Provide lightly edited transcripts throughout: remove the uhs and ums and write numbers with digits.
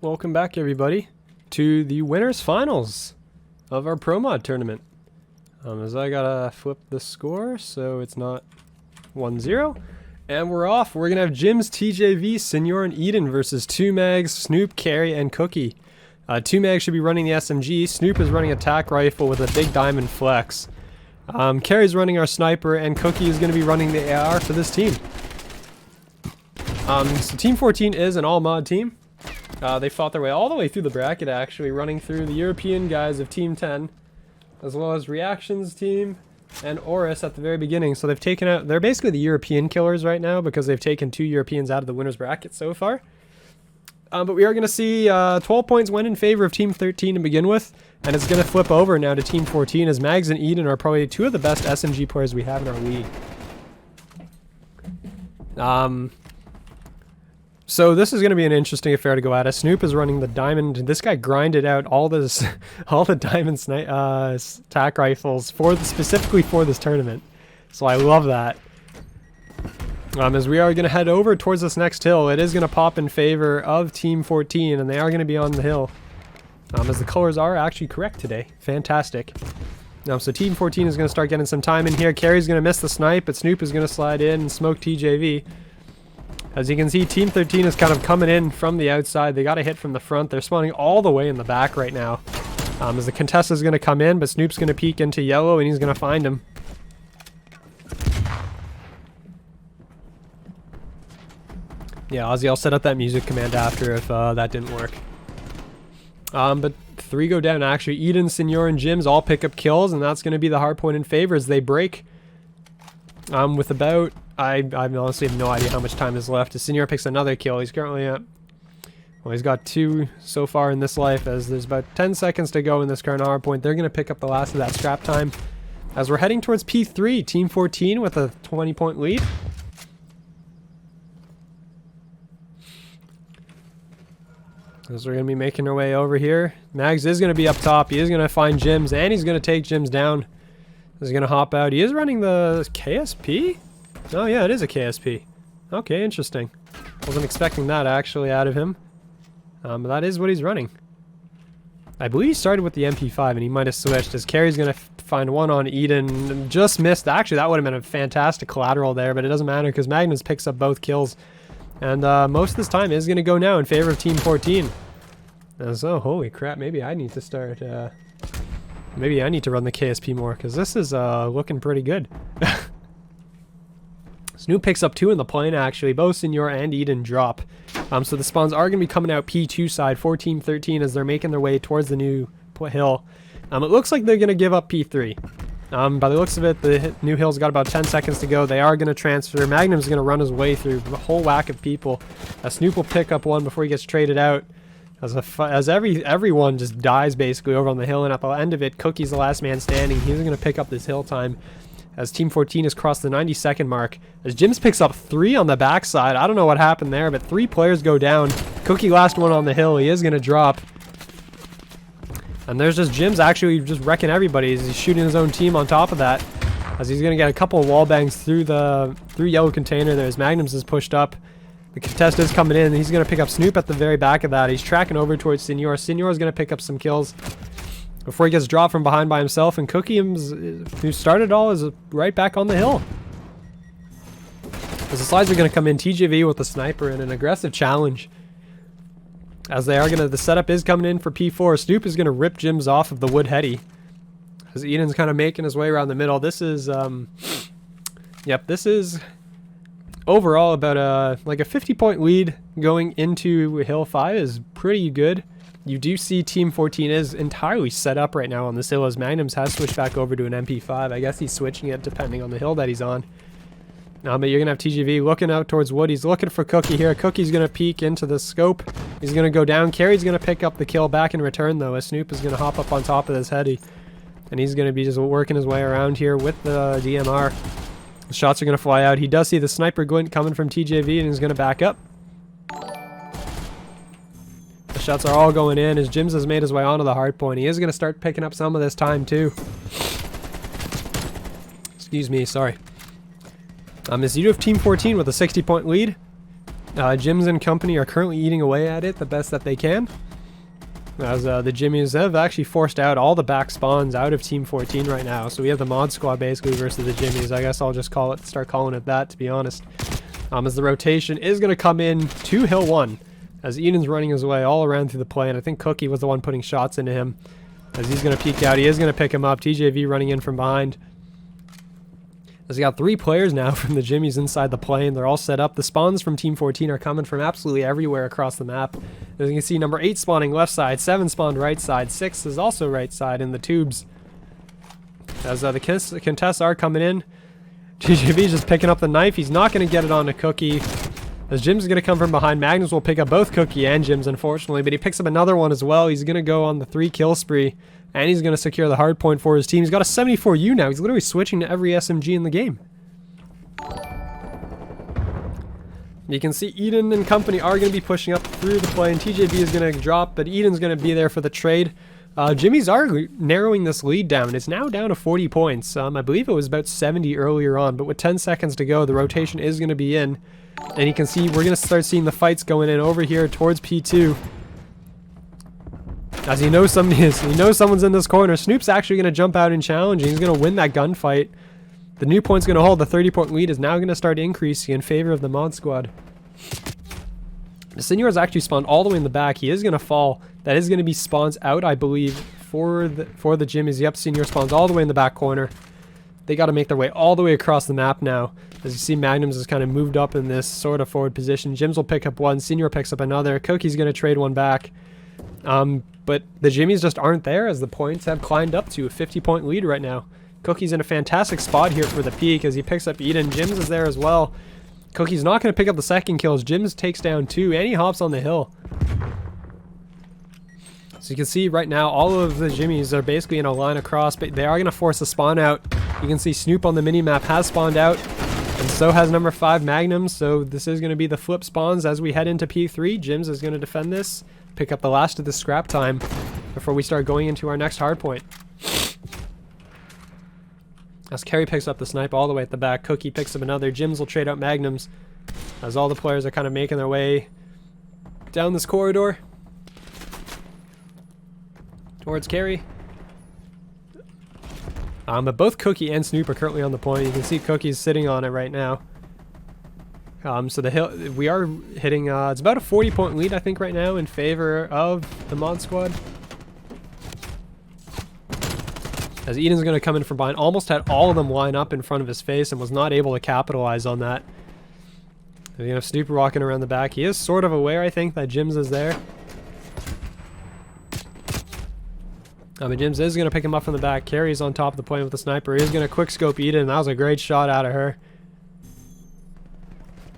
Well, welcome back everybody to the winners finals of our Pro Mod tournament. As I gotta flip the score so it's not 1-0. And we're off. We're gonna have Jim's TJV, Senor and Eden versus 2Mags, Snoop, Carry, and Cookie. 2Mags should be running the SMG. Snoop is running attack rifle with a big diamond flex. Carry's running our sniper, and Cookie is gonna be running the AR for this team. So Team 14 is an all-mod team. They fought their way all the way through the bracket, actually, running through the European guys of Team 10, as well as Reactions team and Oris at the very beginning. So they've taken out, they're basically the European killers right now because they've taken 2 Europeans out of the winners bracket so far. But we are going to see 12 points win in favor of Team 13 to begin with, and it's going to flip over now to Team 14 as Mags and Eden are probably 2 of the best SMG players we have in our league. So this is going to be an interesting affair to go at. Snoop is running the diamond. This guy grinded out all the diamond attack rifles specifically for this tournament. So I love that. As we are going to head over towards this next hill, it is going to pop in favor of Team 14, and they are going to be on the hill. As the colors are actually correct today. Fantastic. So Team 14 is going to start getting some time in here. Carry's going to miss the snipe, but Snoop is going to slide in and smoke TJV. As you can see, Team 13 is kind of coming in from the outside. They got a hit from the front. They're spawning all the way in the back right now. As the contest is going to come in, but Snoop's going to peek into yellow, and he's going to find him. Yeah, Ozzy, I'll set up that music command after if that didn't work. But 3 go down, actually. Eden, Senor, and Jim's all pick up kills, and that's going to be the hard point in favor as they break. With about... I honestly have no idea how much time is left. As Senor picks another kill, he's currently at... Well, he's got 2 so far in this life, as there's about 10 seconds to go in this current hard point. They're going to pick up the last of that scrap time. As we're heading towards P3, Team 14 with a 20-point lead. As we're going to be making our way over here. Mags is going to be up top. He is going to find Jim's, and he's going to take Jim's down. He's going to hop out. He is running the KSP? Oh yeah, it is a KSP. Okay, interesting. Wasn't expecting that actually out of him. But that is what he's running. I believe he started with the MP5 and he might have switched as Carry's going to find one on Eden. Just missed. Actually, that would have been a fantastic collateral there, but it doesn't matter because Magnus picks up both kills. And most of this time is going to go now in favor of Team 14. And so, holy crap, maybe I need to start... maybe I need to run the KSP more because this is looking pretty good. Snoop picks up 2 in the plane, actually. Both Senor and Eden drop. So the spawns are going to be coming out P2 side for Team 13 as they're making their way towards the new hill. It looks like they're going to give up P3. By the looks of it, the new hill's got about 10 seconds to go. They are going to transfer. Magnum's going to run his way through a whole whack of people. Snoop will pick up one before he gets traded out. As everyone just dies basically over on the hill, and at the end of it, Cookie's the last man standing. He's going to pick up this hill time. As Team 14 has crossed the 90-second mark. As Jims picks up 3 on the backside. I don't know what happened there, but 3 players go down. Cookie last one on the hill. He is going to drop. And there's just Jims actually just wrecking everybody as he's shooting his own team on top of that. As he's going to get a couple of wall bangs through yellow container there as Magnums is pushed up. The contest is coming in, and he's going to pick up Snoop at the very back of that. He's tracking over towards Senor. Senor is going to pick up some kills before he gets dropped from behind by himself, and Cookie, who started it all, is right back on the hill. As the slides are going to come in, TJV with the sniper and an aggressive challenge. As they are going to, the setup is coming in for P4. Snoop is going to rip Jims off of the wood heady. As Eden's kind of making his way around the middle. This is, yep, this is overall about like a 50-point lead going into Hill 5 is pretty good. You do see Team 14 is entirely set up right now on this hill as Magnums has switched back over to an MP5. I guess he's switching it depending on the hill that he's on. But you're going to have TGV looking out towards wood. He's looking for Cookie here. Cookie's going to peek into the scope. He's going to go down. Carry's going to pick up the kill back in return though as Snoop is going to hop up on top of this heady. And he's going to be just working his way around here with the DMR. The shots are going to fly out. He does see the sniper glint coming from TJV and he's going to back up. The shots are all going in as Jims has made his way onto the hard point. He is going to start picking up some of this time too. Excuse me, sorry. As you do have Team 14 with a 60-point lead. Jims and company are currently eating away at it the best that they can. As the Jimmies have actually forced out all the back spawns out of Team 14 right now. So we have the mod squad basically versus the Jimmies. I guess I'll just start calling it that, to be honest. As the rotation is going to come in to Hill 1. As Eden's running his way all around through the plane. I think Cookie was the one putting shots into him. As he's going to peek out. He is going to pick him up. TJV running in from behind. As we got 3 players now from the Jimmies inside the plane. They're all set up. The spawns from Team 14 are coming from absolutely everywhere across the map. As you can see, number 8 spawning left side, 7 spawned right side, 6 is also right side in the tubes. As the contests are coming in. TJV's just picking up the knife. He's not going to get it on a Cookie. As Jim's going to come from behind. Magnus will pick up both Cookie and Jim's, unfortunately, but he picks up another one as well. He's going to go on the 3 kill spree. And he's going to secure the hard point for his team. He's got a 74U now. He's literally switching to every SMG in the game. You can see Eden and company are going to be pushing up through the plane. TJV is going to drop, but Eden's going to be there for the trade. Jimmy's are narrowing this lead down. It's now down to 40 points. I believe it was about 70 earlier on, but with 10 seconds to go, the rotation is going to be in. And you can see we're going to start seeing the fights going in over here towards P2. As he knows someone's in this corner. Snoop's actually going to jump out and challenge. He's going to win that gunfight. The new point's going to hold. The 30-point lead is now going to start increasing in favor of the mod squad. The Senor's actually spawned all the way in the back. He is going to fall. That is going to be spawns out, I believe, for the Jimmies. Yep, Senior spawns all the way in the back corner. They got to make their way all the way across the map now. As you see, Magnums has kind of moved up in this sort of forward position. Jims will pick up one. Senior picks up another. Cookie's going to trade one back. But the Jimmies just aren't there as the points have climbed up to a 50-point lead right now. Cookie's in a fantastic spot here for the peak as he picks up Eden. Jims is there as well. Cookie's not going to pick up the second kills. Jims takes down 2 and he hops on the hill. So you can see right now all of the Jimmies are basically in a line across, but they are going to force a spawn out. You can see Snoop on the minimap has spawned out, and so has number 5 Magnum. So this is going to be the flip spawns as we head into P3. Jims is going to defend this, pick up the last of the scrap time before we start going into our next hardpoint. As Kerry picks up the snipe all the way at the back, Cookie picks up another. Jims will trade out Magnums as all the players are kind of making their way down this corridor towards Kerry. But both Cookie and Snoop are currently on the point. You can see Cookie's sitting on it right now. So the hill, we are hitting, it's about a 40-point lead, I think, right now in favor of the mod squad. As Eden's going to come in from behind, almost had all of them line up in front of his face and was not able to capitalize on that. You have Snoop walking around the back. He is sort of aware, I think, that Jims is there. But Jims is going to pick him up from the back. Carrie's on top of the point with the sniper. He's going to quick scope Eden. That was a great shot out of her.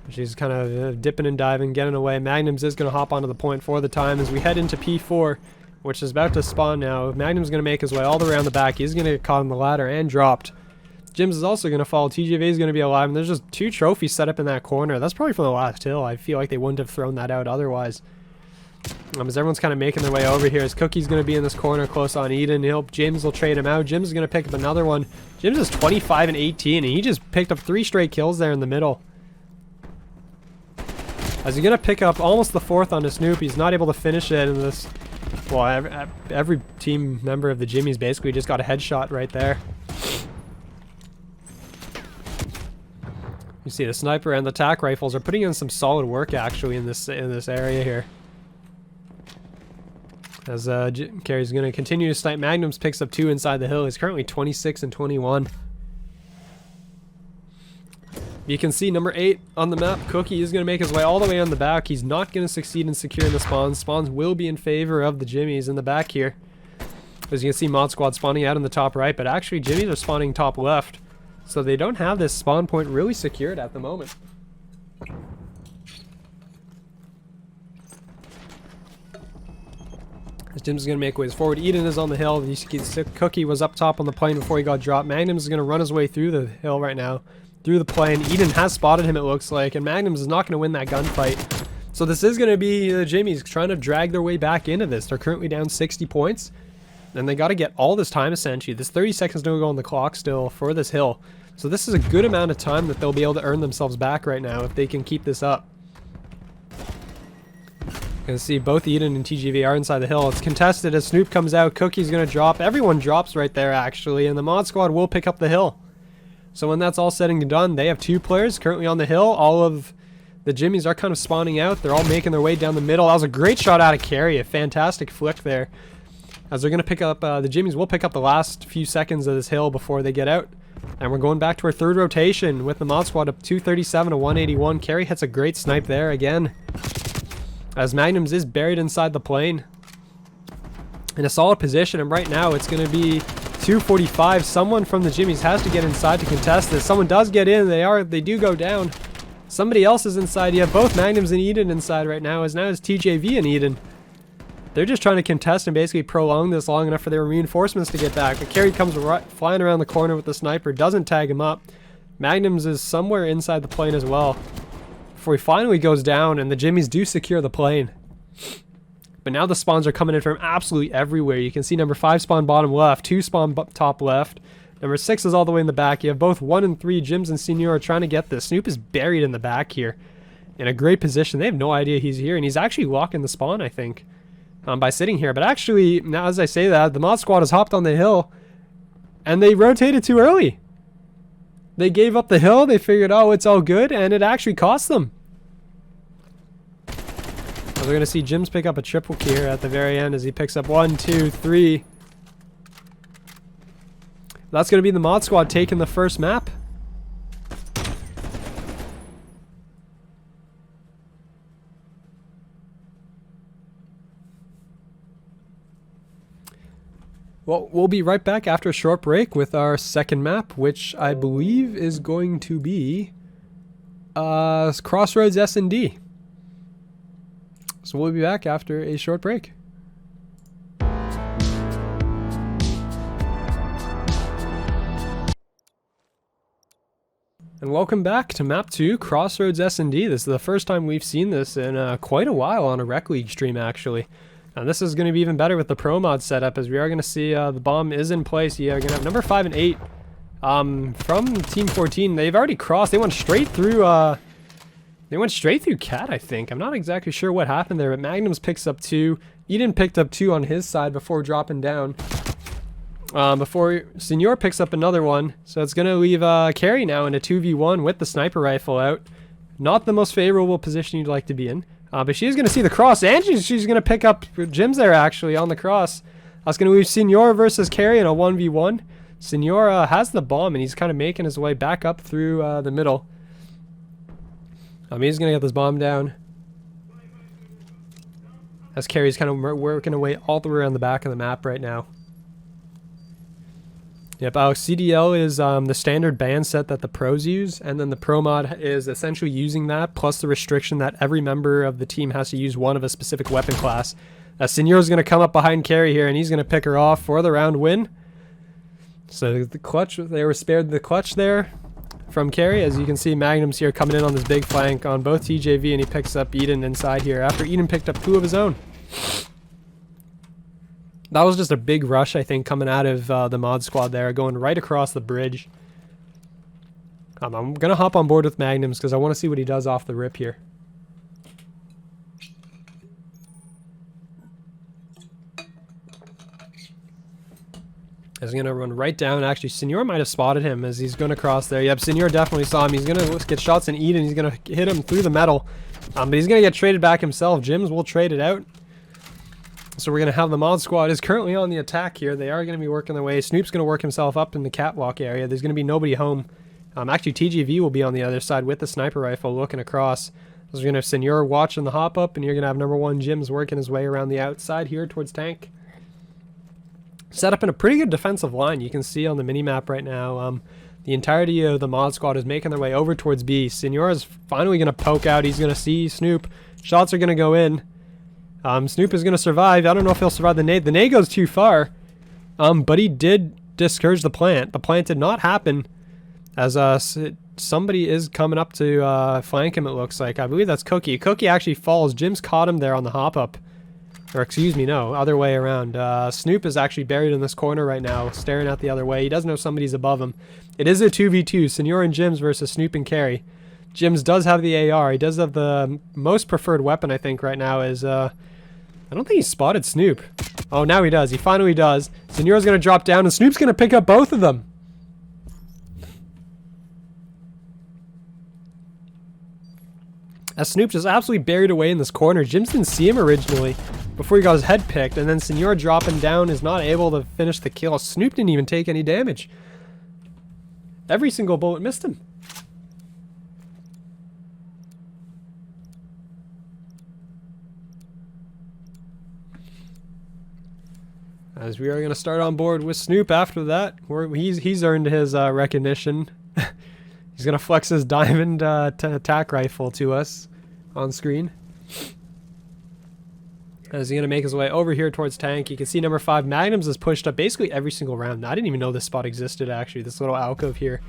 She's kind of dipping and diving, getting away. Magnums is going to hop onto the point for the time as we head into P4, which is about to spawn now. Magnum's going to make his way all the way around the back. He's going to get caught on the ladder and dropped. Jims is also going to fall. TJV is going to be alive, and there's just 2 trophies set up in that corner. That's probably from the last hill. I feel like they wouldn't have thrown that out otherwise. As everyone's kind of making their way over here, as Cookie's going to be in this corner close on Eden. James will trade him out. Jims is going to pick up another one. Jims is 25 and 18, and he just picked up 3 straight kills there in the middle. As he's going to pick up almost the 4th on the Snoop. He's not able to finish it in this. Well, every team member of the Jimmies basically just got a headshot right there. You see the sniper and the tac rifles are putting in some solid work actually in this area here. As Carrie's going to continue to snipe. Magnums picks up 2 inside the hill. He's currently 26 and 21. You can see number 8 on the map. Cookie is going to make his way all the way on the back. He's not going to succeed in securing the spawns. Spawns will be in favor of the Jimmies in the back here. As you can see, Mod Squad spawning out in the top right, but actually Jimmies are spawning top left. So they don't have this spawn point really secured at the moment. As Jims is going to make ways forward. Eden is on the hill. Cookie was up top on the plane before he got dropped. Magnums is going to run his way through the hill right now. Through the plane. Eden has spotted him, it looks like, and Magnums is not going to win that gunfight. So this is going to be the Jimmies trying to drag their way back into this. They're currently down 60 points, and they got to get all this time essentially. There's 30 seconds to go on the clock still for this hill. So this is a good amount of time that they'll be able to earn themselves back right now if they can keep this up. You can see both Eden and TGV are inside the hill. It's contested as Snoop comes out. Cookie's going to drop. Everyone drops right there, actually, and the Mod Squad will pick up the hill. So when that's all said and done, they have 2 players currently on the hill. All of the Jimmies are kind of spawning out. They're all making their way down the middle. That was a great shot out of Carry. A fantastic flick there. As they're going to pick up, the Jimmies will pick up the last few seconds of this hill before they get out. And we're going back to our 3rd rotation with the Mod Squad up 237 to 181. Carry hits a great snipe there again, as Magnums is buried inside the plane in a solid position, and right now it's going to be 245. Someone from the Jimmies has to get inside to contest this. Someone does get in. They do go down. Somebody else is inside. You have both Magnums and Eden inside right now, as now it's TJV and Eden. They're just trying to contest and basically prolong this long enough for their reinforcements to get back. But Carry comes flying around the corner with the sniper, doesn't tag him up. Magnums is somewhere inside the plane as well, before he finally goes down, and the Jimmies do secure the plane. But now the spawns are coming in from absolutely everywhere. You can see number 5 spawn bottom left, 2 spawn top left. Number 6 is all the way in the back. You have both 1 and 3. Jims and Senior are trying to get this. Snoop is buried in the back here in a great position. They have no idea he's here, and he's actually locking the spawn, I think, by sitting here. But actually, now as I say that, the Mod Squad has hopped on the hill, and they rotated too early. They gave up the hill. They figured, oh, it's all good, and it actually cost them. So we're going to see Jims pick up a triple key here at the very end as he picks up 1, 2, 3. That's going to be the Mod Squad taking the first map. Well, we'll be right back after a short break with our second map, which I believe is going to be Crossroads S&D. So we'll be back after a short break. And welcome back to map 2, Crossroads S&D. This is the first time we've seen this in quite a while on a Rec League stream, actually. And this is going to be even better with the Pro Mod setup, as we are going to see the bomb is in place. You are going to have number 5 and 8 from Team 14. They've already crossed. They went straight through Cat, I think. I'm not exactly sure what happened there, but Magnums picks up 2. Eden picked up 2 on his side before dropping down. Before Senor picks up another one. So it's going to leave Carrie now in a 2v1 with the sniper rifle out. Not the most favorable position you'd like to be in. But she's going to see the cross, and she's going to pick up Jims there, actually, on the cross. That's going to leave Senor versus Carrie in a 1v1. Senor has the bomb, and he's kind of making his way back up through the middle. He's going to get this bomb down, as Carrie's kind of working away all the way around the back of the map right now. Yep, CDL is the standard band set that the pros use, and then the Pro Mod is essentially using that, plus the restriction that every member of the team has to use one of a specific weapon class. Senor's going to come up behind Carrie here, and he's going to pick her off for the round win. So the clutch, they were spared the clutch there from Carrie. As you can see, Magnum's here coming in on this big flank on both TJV, and he picks up Eden inside here after Eden picked up 2 of his own. That was just a big rush, I think, coming out of the Mod Squad there, going right across the bridge. I'm going to hop on board with Magnums because I want to see what he does off the rip here. He's going to run right down. Actually, Senor might have spotted him as he's going to cross there. Yep, Senor definitely saw him. He's going to get shots in Eden. He's going to hit him through the metal. But he's going to get traded back himself. Jims will trade it out. So we're going to have the Mod Squad is currently on the attack here. They are going to be working their way. Snoop's going to work himself up in the catwalk area. There's going to be nobody home. Actually, TGV will be on the other side with the sniper rifle looking across. So we're going to have Senor watching the hop up, and you're going to have number 1 Jims working his way around the outside here towards tank. Set up in a pretty good defensive line. You can see on the mini-map right now, the entirety of the Mod Squad is making their way over towards B. Senor is finally going to poke out. He's going to see Snoop. Shots are going to go in. Snoop is going to survive. I don't know if he'll survive the nade. The nade goes too far, but he did discourage the plant. The plant did not happen, as somebody is coming up to flank him, it looks like. I believe that's Cookie. Cookie actually falls. Jim's caught him there on the hop-up. Or excuse me, no, other way around. Snoop is actually buried in this corner right now, staring out the other way. He doesn't know somebody's above him. It is a 2v2, Senor and Jims versus Snoop and Carrie. Jims does have the AR. He does have the most preferred weapon, I think, right now is, I don't think he spotted Snoop. Oh, now he does. He finally does. Senor's going to drop down, and Snoop's going to pick up both of them. As Snoop just absolutely buried away in this corner. Jims didn't see him originally before he got his head picked, and then Senor dropping down is not able to finish the kill. Snoop didn't even take any damage. Every single bullet missed him. As we are going to start on board with Snoop after that. He's earned his recognition. He's going to flex his diamond attack rifle to us on screen. As he's going to make his way over here towards tank. You can see number 5, Magnums, is pushed up basically every single round. I didn't even know this spot existed, actually, this little alcove here.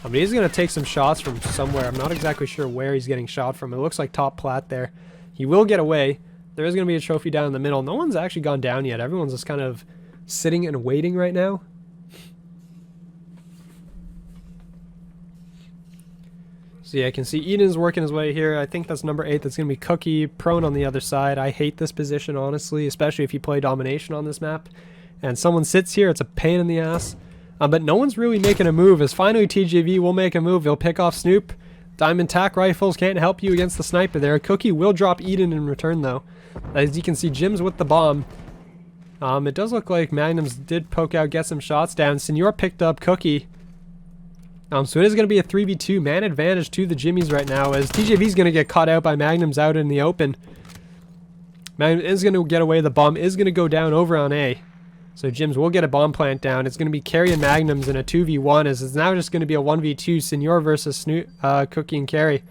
But he's going to take some shots from somewhere. I'm not exactly sure where he's getting shot from. It looks like top plat there. He will get away. There is going to be a trophy down in the middle. No one's actually gone down yet. Everyone's just kind of sitting and waiting right now. So yeah, I can see Eden's working his way here. I think that's number 8. That's going to be Cookie, prone on the other side. I hate this position, honestly, especially if you play domination on this map. And someone sits here, it's a pain in the ass. But no one's really making a move, as finally TJV will make a move. He'll pick off Snoop. Diamond tack rifles can't help you against the sniper there. Cookie will drop Eden in return, though. As you can see, Jim's with the bomb. It does look like Magnums did poke out, get some shots down. Senor picked up Cookie. So it is going to be a 3v2 man advantage to the Jimmies right now, as TJV's going to get caught out by Magnums out in the open. Magnum is going to get away. The bomb is going to go down over on A. So Jims will get a bomb plant down. It's going to be Carry and Magnums in a 2v1, as it's now just going to be a 1v2. Senor versus Cookie and Carry.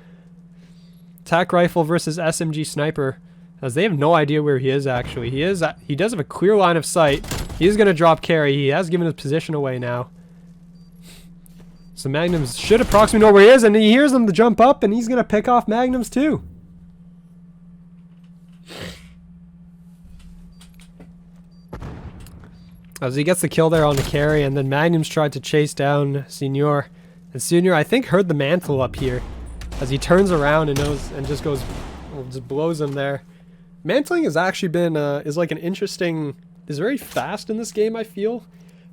Tac rifle versus SMG sniper, as they have no idea where he is actually. He does have a clear line of sight. He is going to drop Carry. He has given his position away now. So Magnums should approximately know where he is, and he hears them to jump up, and he's going to pick off Magnums too. As he gets the kill there on the Carry, and then Magnums tried to chase down Senor. And Senor, I think, heard the mantle up here, as he turns around and just blows him there. Mantling has actually been, is like an interesting, is very fast in this game, I feel.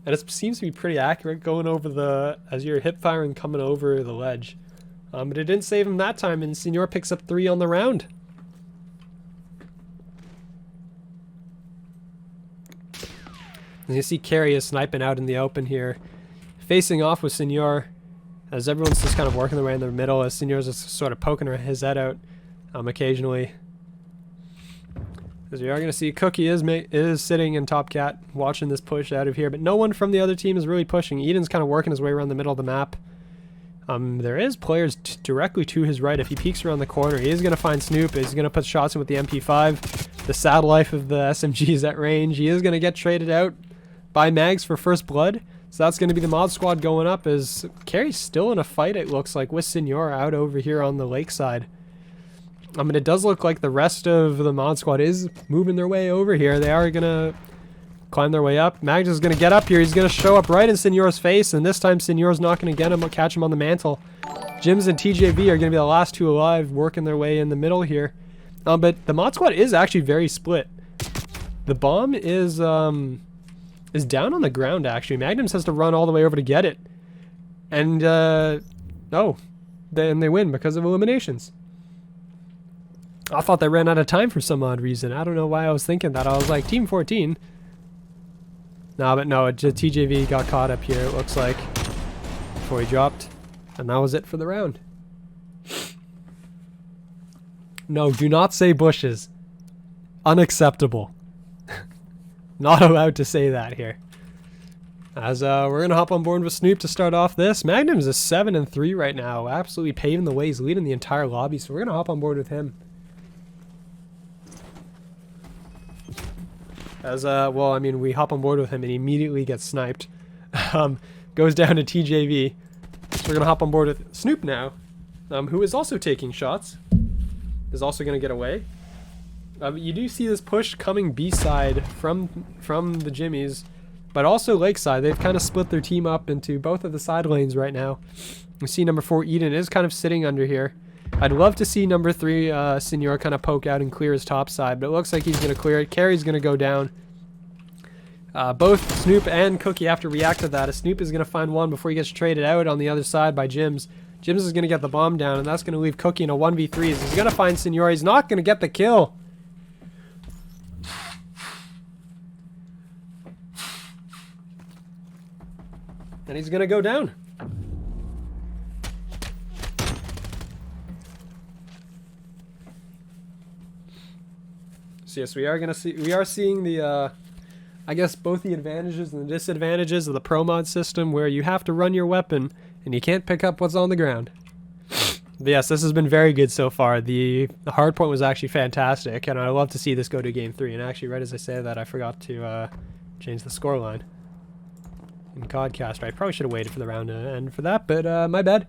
And it seems to be pretty accurate going over as you're hip firing coming over the ledge. But it didn't save him that time, and Senor picks up 3 on the round. And you see Carry is sniping out in the open here, facing off with Senor, as everyone's just kind of working their way in the middle, as Senor's just sort of poking his head out occasionally. As we are going to see, Cookie is sitting in top cat, watching this push out of here, but no one from the other team is really pushing. Eden's kind of working his way around the middle of the map. There is players directly to his right. If he peeks around the corner, he is going to find Snoop. He's going to put shots in with the MP5. The sad life of the SMGs at range. He is going to get traded out by Mags for first blood. So that's going to be the mod squad going up, as Carry's still in a fight, it looks like, with Senor out over here on the lakeside. It does look like the rest of the mod squad is moving their way over here. They are going to climb their way up. Mags is going to get up here. He's going to show up right in Senor's face, and this time Senor's not going to get him or catch him on the mantle. Jims and TJV are going to be the last 2 alive, working their way in the middle here. But the mod squad is actually very split. The bomb is down on the ground, actually. Magnums has to run all the way over to get it. And, then they win because of eliminations. I thought they ran out of time for some odd reason. I don't know why I was thinking that. I was like, Team 14. No, but no, TJV got caught up here, it looks like, before he dropped. And that was it for the round. No, do not say bushes. Unacceptable. Not allowed to say that here. As we're going to hop on board with Snoop to start off this. Magnums is 7-3 right now. Absolutely paving the way. He's leading the entire lobby, so we're going to hop on board with him. As, we hop on board with him and he immediately gets sniped. Goes down to TJV. So we're going to hop on board with Snoop now, who is also taking shots. Is also going to get away. You do see this push coming B-side from the Jimmies, but also Lakeside. They've kind of split their team up into both of the side lanes right now. You see number 4, Eden, is kind of sitting under here. I'd love to see number 3, Senor, kind of poke out and clear his top side, but it looks like he's going to clear it. Carry's going to go down. Both Snoop and Cookie have to react to that. Snoop is going to find one before he gets traded out on the other side by Jims. Jims is going to get the bomb down, and that's going to leave Cookie in a 1v3. He's going to find Senor. He's not going to get the kill. And he's going to go down. So yes, we are seeing the I guess both the advantages and the disadvantages of the pro mod system, where you have to run your weapon and you can't pick up what's on the ground. But yes, this has been very good so far. The hard point was actually fantastic, and I love to see this go to game 3. And actually, right as I say that, I forgot to change the scoreline in Codcaster. I probably should have waited for the round to end for that, but my bad.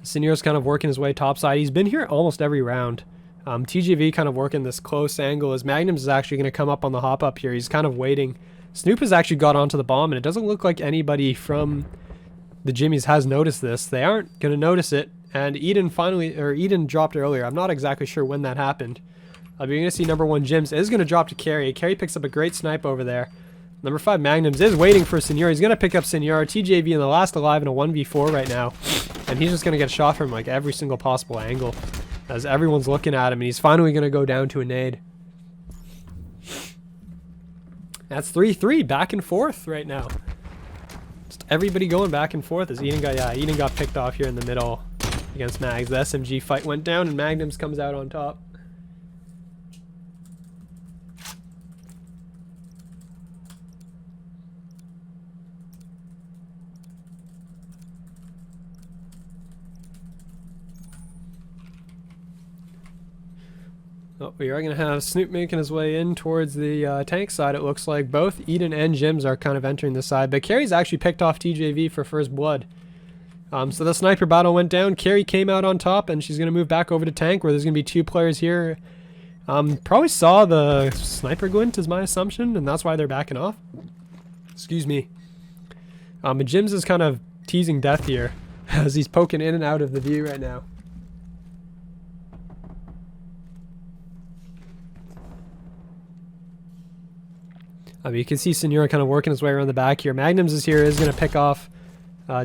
Senor's kind of working his way topside. He's been here almost every round. TGV kind of working this close angle as Magnums is actually going to come up on the hop up here. He's kind of waiting. Snoop has actually got onto the bomb, and it doesn't look like anybody from the Jimmies has noticed this. They aren't going to notice it, and Eden dropped earlier. I'm not exactly sure when that happened. You're going to see number 1 Jims is going to drop to Carry. Carry picks up a great snipe over there. Number 5 Magnums is waiting for Senor. He's going to pick up Senor. TJV in the last alive in a 1v4 right now, and he's just going to get shot from like every single possible angle as everyone's looking at him, and he's finally going to go down to a nade. That's 3-3, back and forth right now. Just everybody going back and forth as Eden got picked off here in the middle against Mags. The SMG fight went down, and Magnums comes out on top. Oh, we are going to have Snoop making his way in towards the tank side. It looks like both Eden and Jims are kind of entering the side, but Carry's actually picked off TJV for first blood. So the sniper battle went down. Carry came out on top, and she's going to move back over to tank, where there's going to be 2 players here. Probably saw the sniper glint is my assumption, and that's why they're backing off. Excuse me. But Jims is kind of teasing death here as he's poking in and out of the view right now. You can see Senor kind of working his way around the back here. Magnums is going to pick off.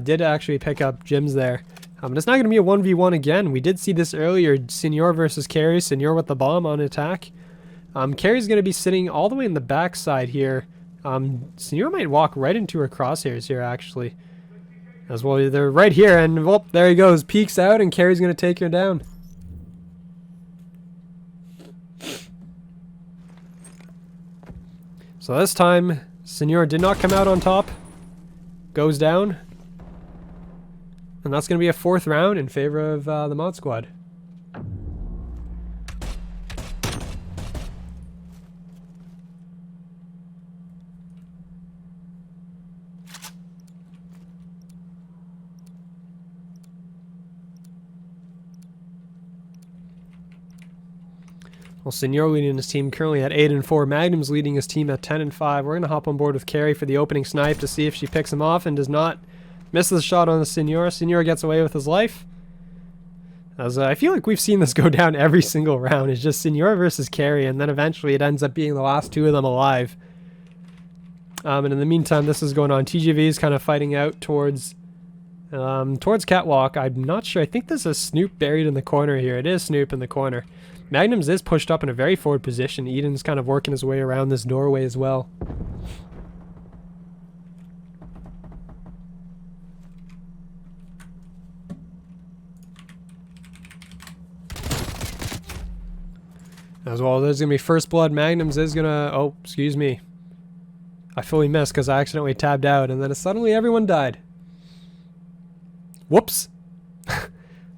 Did actually pick up Jims there. But it's not going to be a 1v1 again. We did see this earlier. Senor versus Carry. Senor with the bomb on attack. Carry's going to be sitting all the way in the back side here. Senor might walk right into her crosshairs here, actually. As well, they're right here, and well, there he goes. Peeks out, and Carry's going to take her down. So this time, Senor did not come out on top. Goes down. And that's going to be a 4th round in favor of the mod squad. Well, Senor leading his team currently at 8-4. Magnum's leading his team at 10-5. We're going to hop on board with Carry for the opening snipe to see if she picks him off and does not miss the shot on the Senor. Senor gets away with his life. As I feel like we've seen this go down every single round. It's just Senor versus Carry, and then eventually it ends up being the last 2 of them alive. And in the meantime, this is going on. TGV is kind of fighting out towards Catwalk. I'm not sure. I think there's a Snoop buried in the corner here. It is Snoop in the corner. Magnums is pushed up in a very forward position. Eden's kind of working his way around this doorway as well. As well, there's going to be first blood. Magnums is going to... Oh, excuse me. I fully missed because I accidentally tabbed out, and then suddenly everyone died. Whoops.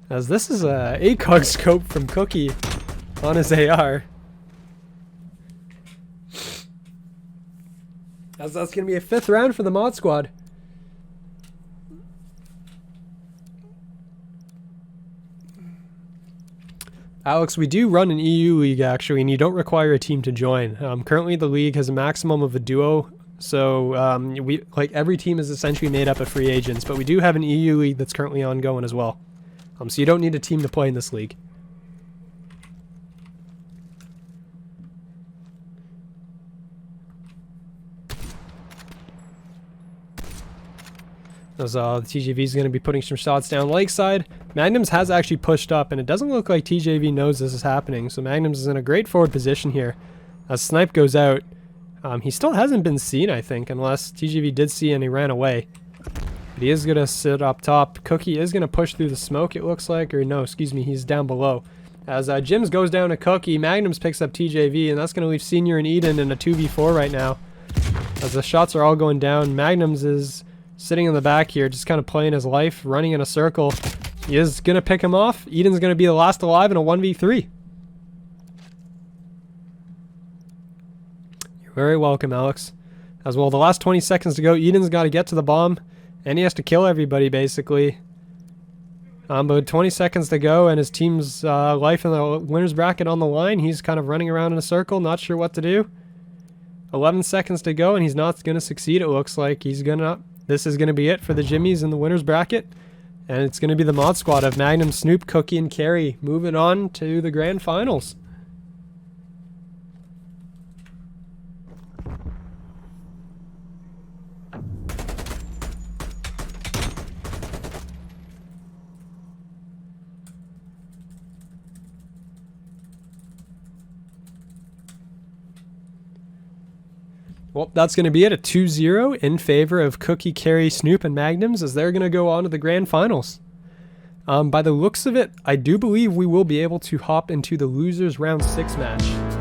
As this is a ACOG scope from Cookie on his AR. As that's going to be a 5th round for the mod squad. Alex, we do run an EU league actually, and you don't require a team to join. Currently the league has a maximum of a duo So we like every team is essentially made up of free agents, but we do have an EU league that's currently ongoing as well. So you don't need a team to play in this league. As the TJV is going to be putting some shots down lakeside. Magnums has actually pushed up, and it doesn't look like TJV knows this is happening. So Magnums is in a great forward position here. As Snipe goes out, he still hasn't been seen, I think, unless TJV did see and he ran away. But he is going to sit up top. Cookie is going to push through the smoke, it looks like. Or no, excuse me, he's down below. As Jims goes down to Cookie, Magnums picks up TJV, and that's going to leave Senior and Eden in a 2v4 right now. As the shots are all going down, Magnums is sitting in the back here, just kind of playing his life, running in a circle. He is going to pick him off. Eden's going to be the last alive in a 1v3. You're very welcome, Alex. As well, the last 20 seconds to go. Eden's got to get to the bomb, and he has to kill everybody, basically. But 20 seconds to go, and his team's life in the winner's bracket on the line. He's kind of running around in a circle, not sure what to do. 11 seconds to go, and he's not going to succeed. It looks like he's going to... This is going to be it for the Jimmies in the winner's bracket. And it's going to be the mod squad of Magnum, Snoop, Cookie, and Carrie moving on to the grand finals. Well, that's going to be it, a 2-0 in favor of Cookie, Carrie, Snoop, and Magnums as they're going to go on to the grand finals. By the looks of it, I do believe we will be able to hop into the losers round 6 match.